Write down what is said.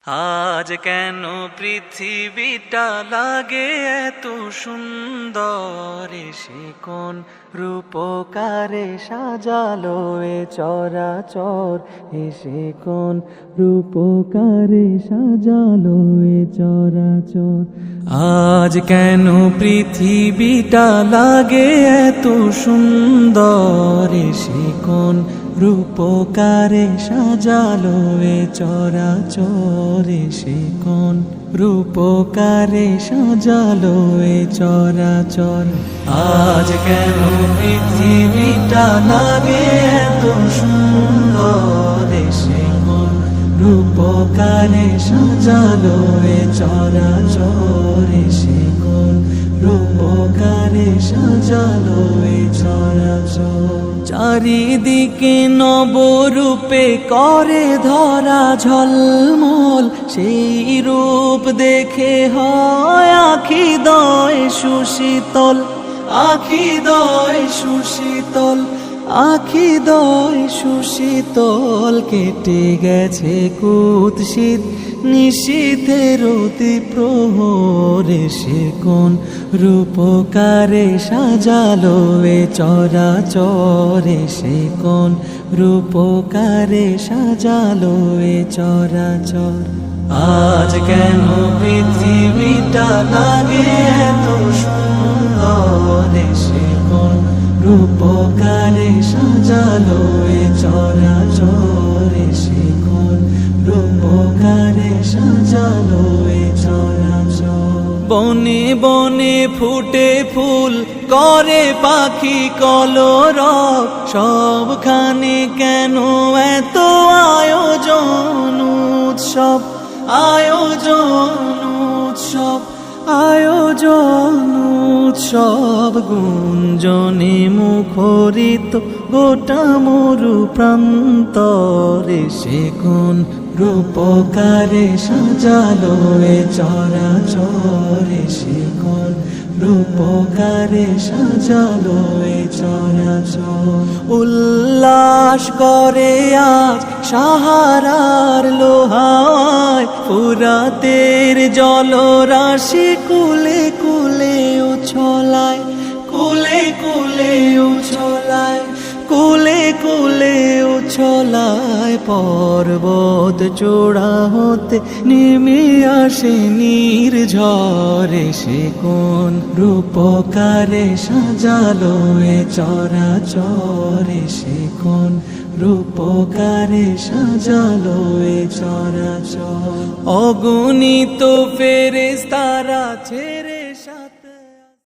আজ কেন পৃথিবীটা লাগে এত সুন্দর, সে কোন রূপকারে সাজালো এ চরাচর, এসে কোন রূপকারে সাজালো এ চরাচর। আজ কেন পৃথিবীটা লাগে এত সুন্দর, সে কোন রূপকারে সাজালো এ চরাচর, সে কোন রূপকারে সাজালো এ চরাচর। আজ কেন পৃথিবীটা লাগে এত সুন্দর, সে কোন রূপকারে সাজালো এ চরাচর, সে কোন রূপকারে সাজালো এ চরাচর। চারিদিকে নবরূপে করে ধরা ঝলমল, সেই রূপ দেখে হয় আখি দয় সুশীতল, আখি দয় সুশীতল, আখি দয় সুশীতল। কেটে গেছে কুৎসিত নিশীথের অতি প্রহরে, সে কোন রূপকারে সাজালো এ চরাচর, সে কোন রূপকারে সাজালো এ চরাচর। আজ কেন পৃথিবীটা লাগে এত সুন্দর, সে কোন রূপকারে সাজালো এ চরাচর, সে কোন রূপকারে সাজালো এ চরাচর। বনে বনে ফুটে ফুল করে পাখি কলরব, সবখানে কেন এত আয়োজন উৎসব, আয়োজন উৎসব, আয়োজন উৎসব। গুঞ্জনে মুখরিত গোটা মরু প্রান্তরে, সে কোন রূপকারে সাজালো এ চরাচর, সে কোন রূপকারে সাজালো এ চরাচর। উল্লাস করে আজ সাহারার লোহায়, ফুরাতের জলরাশি কুলে কুলে উছলায়, কুলে কুলে উছলায়, কুলে কুলে উছলায়। পর্বত চূড়া হতে নেমে আসে নির্ঝরে, সে কোন রূপকারে সাজালো এ চরাচর, সে কোন রূপকারে সাজালো এ চরাচর। অগণিত ফেরেশতারা ছেড়ে সাথে